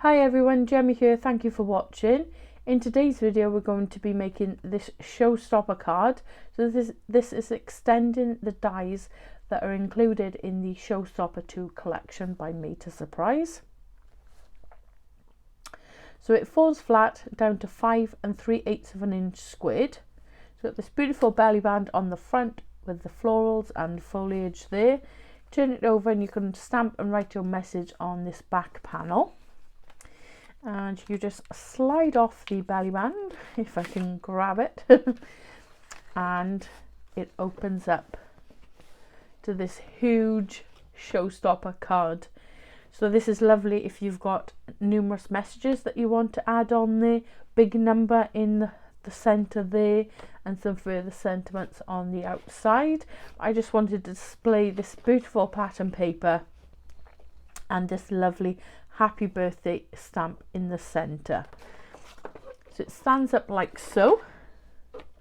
Hi everyone, Gemma here, thank you for watching. In today's video we're going to be making this Showstopper card. So this is extending the dies that are included in the Showstopper 2 collection by Made to Surprise. So it folds flat down to 5 3/8 of an inch squared. So got this beautiful belly band on the front with the florals and foliage there. Turn it over and you can stamp and write your message on this back panel. And you just slide off the belly band, if I can grab it, and it opens up to this huge Showstopper card. So this is lovely if you've got numerous messages that you want to add on there, big number in the center there, and some further sentiments on the outside. I just wanted to display this beautiful pattern paper and this lovely happy birthday stamp in the center. So it stands up like so.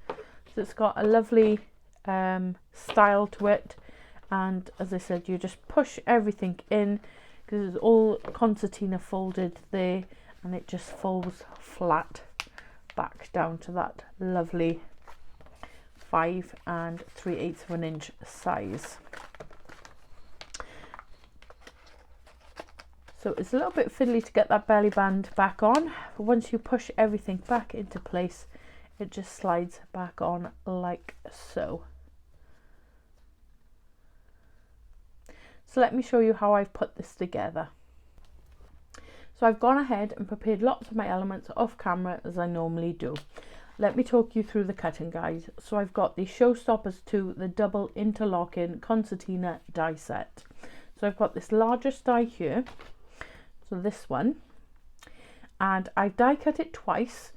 So it's got a lovely style to it, and as I said, you just push everything in because it's all concertina folded there, and it just folds flat back down to that lovely 5 3/8 of an inch size. So it's a little bit fiddly to get that belly band back on, but once you push everything back into place, it just slides back on like so. So let me show you how I've put this together. So I've gone ahead and prepared lots of my elements off camera as I normally do. Let me talk you through the cutting guide. So I've got the Showstoppers 2, the double interlocking concertina die set. So I've got this largest die here. So this one, and I've die cut it twice.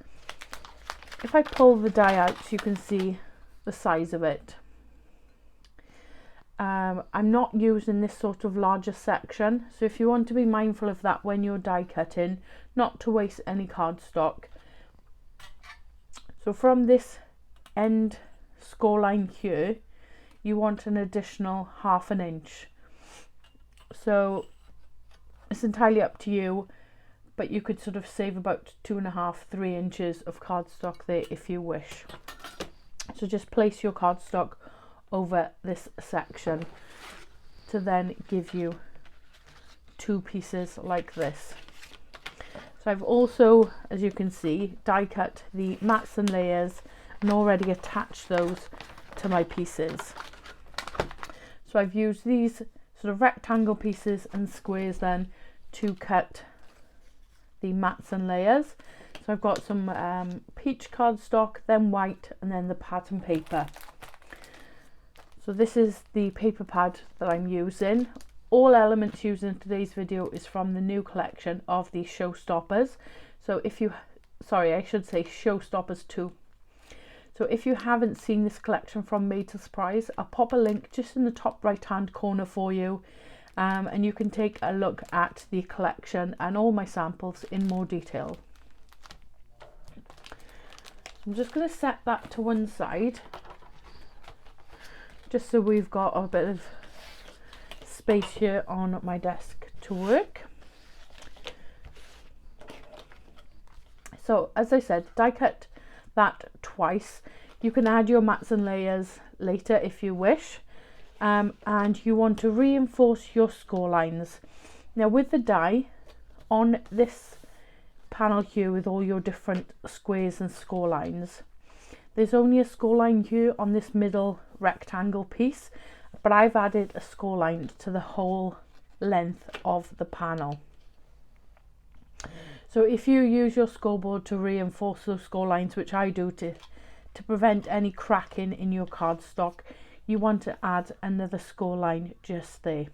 If I pull the die out, you can see the size of it. I'm not using this sort of larger section, so if you want to be mindful of that when you're die cutting, not to waste any cardstock. So from this end score line here, you want an additional 1/2 inch. So it's entirely up to you, but you could sort of save about 2.5 to 3 inches of cardstock there if you wish. So just place your cardstock over this section to then give you 2 pieces like this. So I've also, as you can see, die cut the mats and layers and already attached those to my pieces. So I've used these sort of rectangle pieces and squares then to cut the mats and layers. So I've got some peach cardstock, then white, and then the pattern paper. So this is the paper pad that I'm using. All elements used in today's video is from the new collection of the Showstoppers. So if you, sorry, I should say Showstoppers 2. So if you haven't seen this collection from Made to Surprise, I'll pop a link just in the top right hand corner for you. And you can take a look at the collection and all my samples in more detail. I'm just going to set that to one side, just so we've got a bit of space here on my desk to work. So as I said, die cut that twice. You can add your mats and layers later if you wish. And you want to reinforce your score lines. Now with the die on this panel here with all your different squares and score lines, there's only a score line here on this middle rectangle piece, but I've added a score line to the whole length of the panel. So if you use your scoreboard to reinforce those score lines, which I do to prevent any cracking in your cardstock, you want to add another score line just there.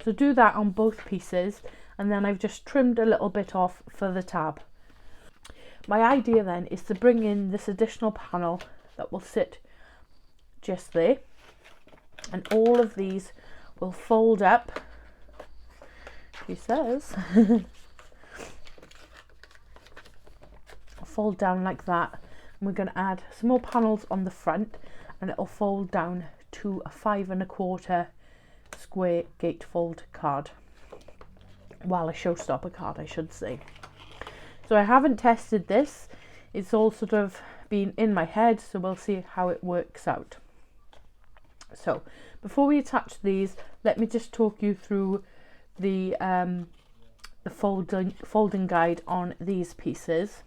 So do that on both pieces, and then I've just trimmed a little bit off for the tab. My idea then is to bring in this additional panel that will sit just there, and all of these will fold up, she says, fold down like that, and we're going to add some more panels on the front, and it'll fold down to a 5 1/4 square gatefold card. Well, a Showstopper card, I should say. So I haven't tested this. It's all sort of been in my head, so we'll see how it works out. So before we attach these, let me just talk you through the folding guide on these pieces.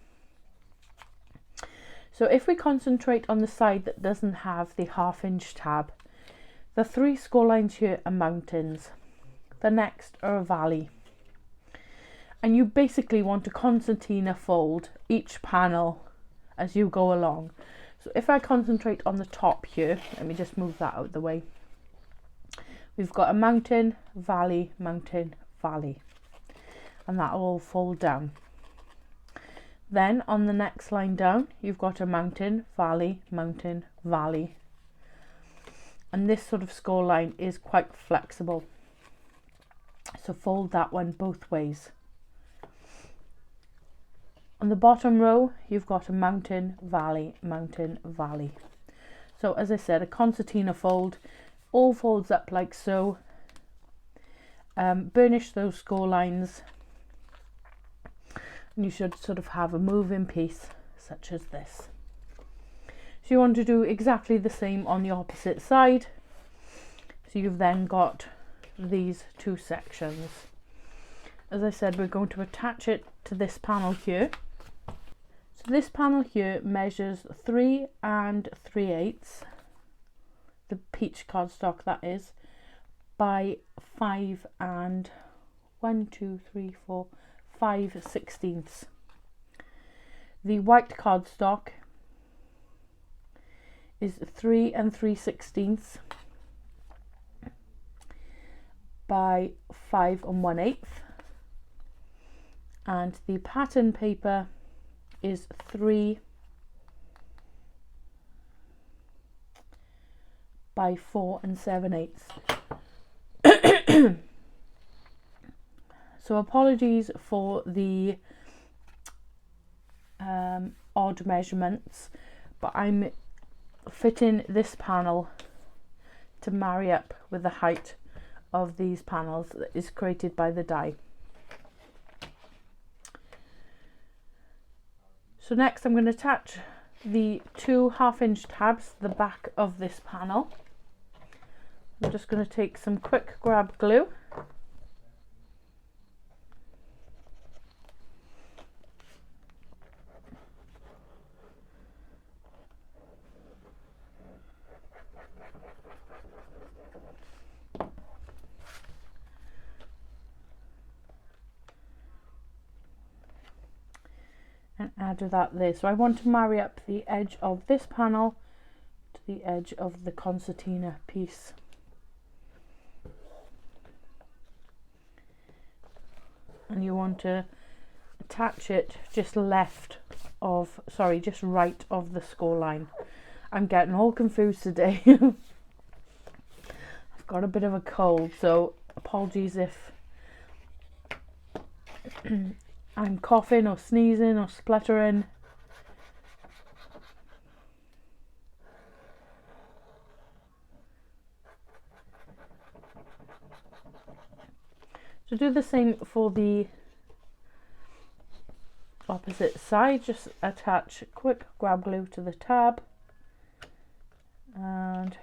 So if we concentrate on the side that doesn't have the 1/2 inch tab, the 3 score lines here are mountains, the next are a valley, and you basically want to concertina fold each panel as you go along. So if I concentrate on the top here, let me just move that out of the way. We've got a mountain, valley, mountain, valley, and that will all fold down. Then on the next line down, you've got a mountain, valley, mountain, valley. And this sort of score line is quite flexible. So fold that one both ways. On the bottom row, you've got a mountain, valley, mountain, valley. So as I said, a concertina fold, all folds up like so. Burnish those score lines. And you should sort of have a moving piece such as this. So you want to do exactly the same on the opposite side. So you've then got these 2 sections. As I said, we're going to attach it to this panel here. So this panel here measures 3 3/8, the peach cardstock that is, by 5 and 5/16. The white cardstock is 3 3/16 by 5 1/8, and the pattern paper is 3 by 4 7/8. So apologies for the odd measurements, but I'm fitting this panel to marry up with the height of these panels that is created by the die. So next I'm going to attach the 2 1/2 inch tabs to the back of this panel. I'm just going to take some quick grab glue . And add that there. So I want to marry up the edge of this panel to the edge of the concertina piece. And you want to attach it just right of the score line. I'm getting all confused today. I've got a bit of a cold, so apologies if I'm coughing or sneezing or spluttering. So do the same for the opposite side. Just attach quick grab glue to the tab and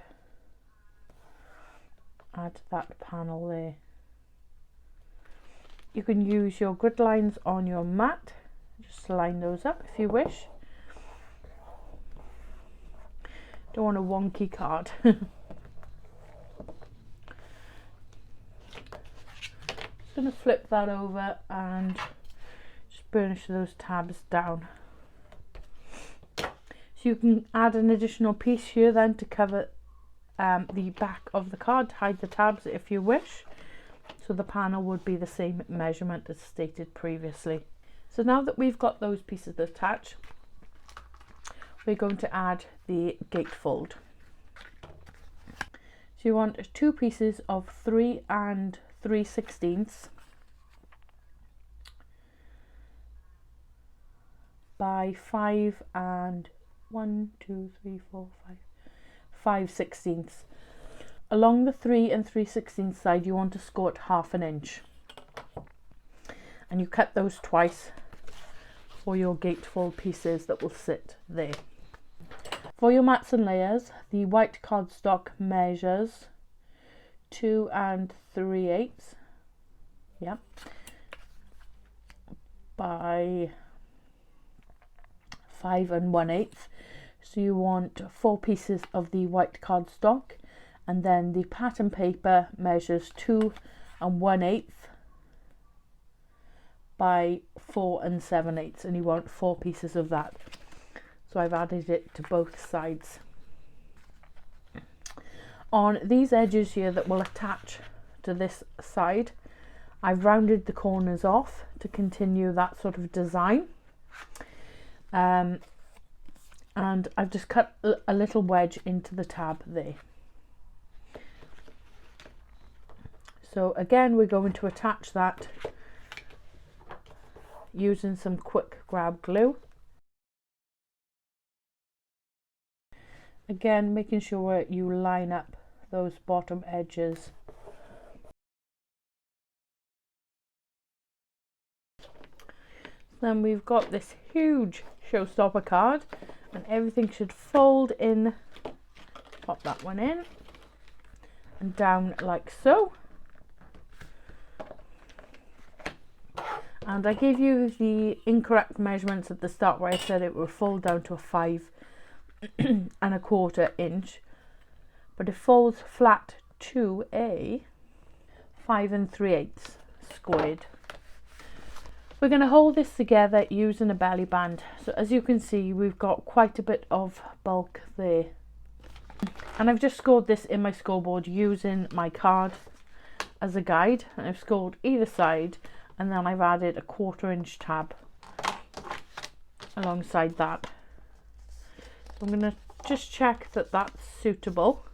add that panel there. You can use your grid lines on your mat, just line those up if you wish. Don't want a wonky card. Just going to flip that over and just burnish those tabs down. So you can add an additional piece here then to cover the back of the card, hide the tabs if you wish. So the panel would be the same measurement as stated previously. So now that we've got those pieces attached, we're going to add the gatefold. So you want 2 pieces of 3 3/16 by 5 and 5/16. Along the 3 3/16 side, you want to score it 1/2 inch. and you cut those twice for your gatefold pieces that will sit there. For your mats and layers, the white cardstock measures 2 3/8, yeah, by 5 1/8. So you want 4 pieces of the white cardstock, and then the pattern paper measures 2 1/8 by 4 7/8, and you want 4 pieces of that. So I've added it to both sides. On these edges here that will attach to this side, I've rounded the corners off to continue that sort of design. And I've just cut a little wedge into the tab there. So again, we're going to attach that using some quick grab glue. Again, making sure you line up those bottom edges. Then we've got this huge Showstopper card, and everything should fold in. Pop that one in and down like so. And I gave you the incorrect measurements at the start where I said it would fold down to a 5 1/4 inch, but it folds flat to a 5 3/8 squared. We're going to hold this together using a belly band. So as you can see, we've got quite a bit of bulk there, and I've just scored this in my scoreboard using my card as a guide, and I've scored either side, and then I've added a 1/4 inch tab alongside that. I'm going to just check that that's suitable.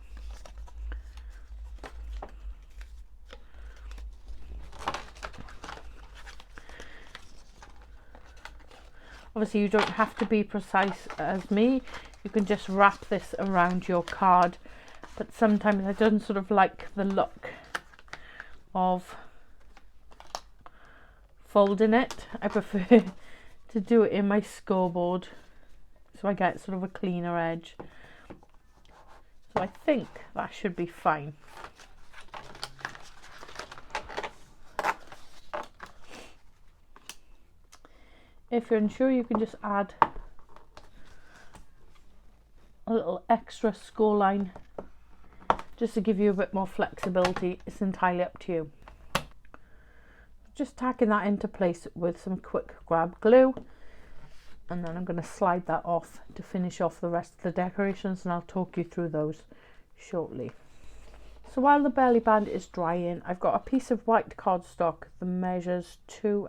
Obviously you don't have to be precise as me, you can just wrap this around your card, but sometimes I don't sort of like the look of folding it. I prefer to do it in my scoreboard, so I get sort of a cleaner edge. So I think that should be fine. If you're unsure, you can just add a little extra score line just to give you a bit more flexibility. It's entirely up to you. Just tacking that into place with some quick grab glue, and then I'm going to slide that off to finish off the rest of the decorations, and I'll talk you through those shortly. So while the belly band is drying, I've got a piece of white cardstock that measures 2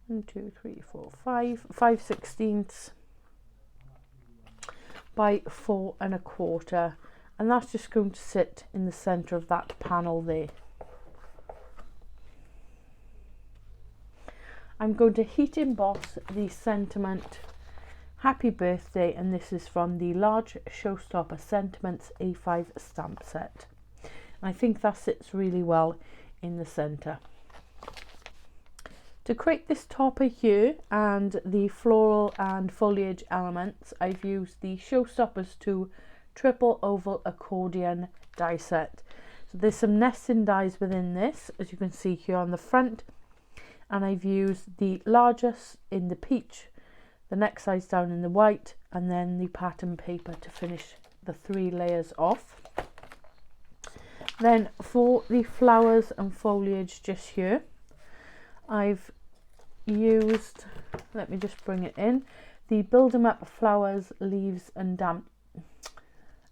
5/16 by 4 1/4, and that's just going to sit in the center of that panel there. I'm going to heat emboss the sentiment Happy Birthday, and this is from the large Showstopper Sentiments A5 stamp set. And I think that sits really well in the center. To create this topper here and the floral and foliage elements, I've used the Showstoppers 2 triple oval accordion die set. So there's some nesting dies within this, as you can see here on the front, and I've used the largest in the peach, the next size down in the white, and then the pattern paper to finish the 3 layers off. Then for the flowers and foliage just here, I've used, let me just bring it in, the Build 'em Up flowers, leaves and damp.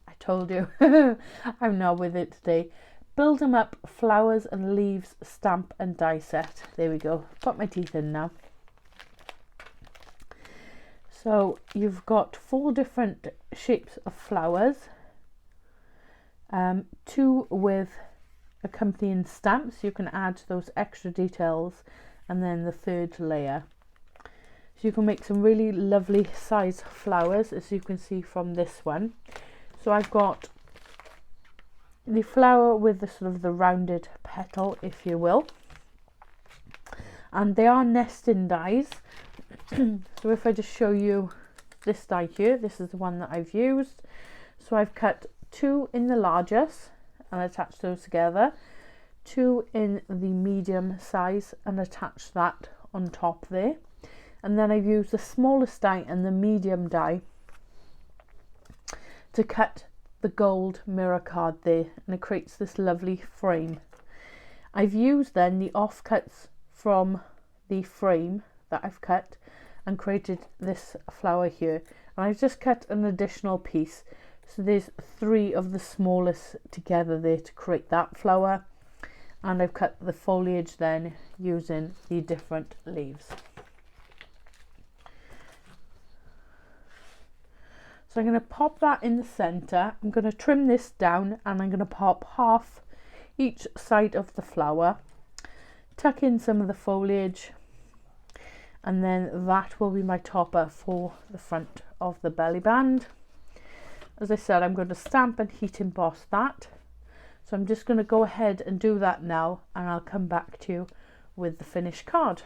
I told you, I'm not with it today. Build 'em Up flowers and leaves stamp and die set. There we go. Put my teeth in now. So you've got 4 different shapes of flowers, 2 with accompanying stamps. You can add those extra details, and then the 3rd layer. So you can make some really lovely size flowers, as you can see from this one. So I've got the flower with the sort of the rounded petal, if you will, and they are nesting dies. So if I just show you this die here, this is the one that I've used. So I've cut 2 in the largest and attached those together, 2 in the medium size and attached that on top there, and then I've used the smallest die and the medium die to cut the gold mirror card there, and it creates this lovely frame. I've used then the offcuts from the frame that I've cut and created this flower here, and I've just cut an additional piece, so there's 3 of the smallest together there to create that flower, and I've cut the foliage then using the different leaves. So I'm going to pop that in the center. I'm going to trim this down and I'm going to pop half each side of the flower, tuck in some of the foliage, and then that will be my topper for the front of the belly band. As I said, I'm going to stamp and heat emboss that. So I'm just going to go ahead and do that now, and I'll come back to you with the finished card.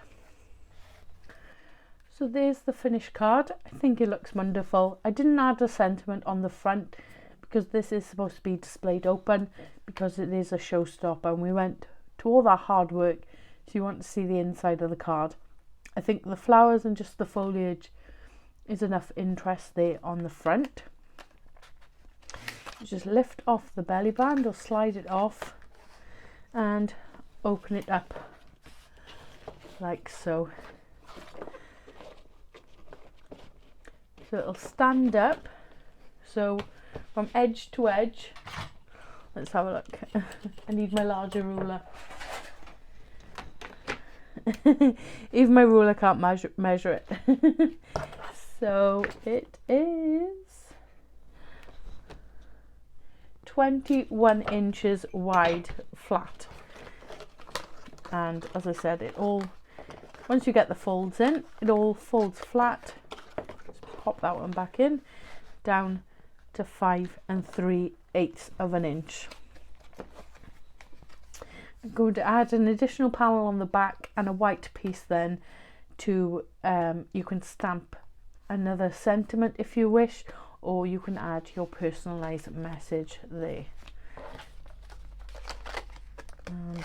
So there's the finished card. I think it looks wonderful. I didn't add a sentiment on the front because this is supposed to be displayed open, because it is a showstopper and we went to all that hard work, so you want to see the inside of the card. I think the flowers and just the foliage is enough interest there on the front. Just lift off the belly band or slide it off and open it up like so. So it'll stand up, so from edge to edge. Let's have a look. I need my larger ruler. Even my ruler can't measure it. So it is 21 inches wide flat, and as I said, it all, once you get the folds in, it all folds flat. Pop that one back in, down to 5 3/8 of an inch. I'm going to add an additional panel on the back and a white piece then to, you can stamp another sentiment if you wish, or you can add your personalised message there. And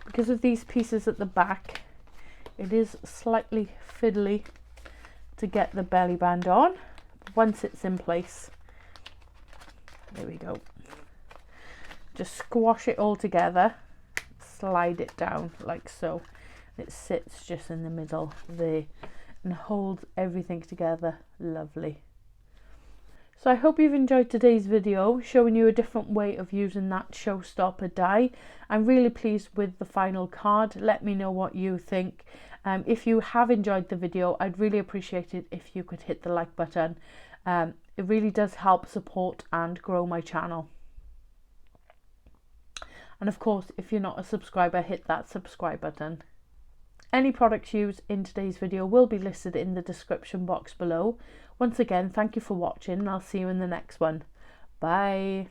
because of these pieces at the back, it is slightly fiddly to get the belly band on. Once it's in place, there we go. Just squash it all together, slide it down like so. It sits just in the middle there and holds everything together lovely. So I hope you've enjoyed today's video showing you a different way of using that showstopper die. I'm really pleased with the final card. Let me know what you think. If you have enjoyed the video, I'd really appreciate it if you could hit the like button. It really does help support and grow my channel. And of course, if you're not a subscriber, hit that subscribe button. Any products used in today's video will be listed in the description box below. Once again, thank you for watching, and I'll see you in the next one. Bye.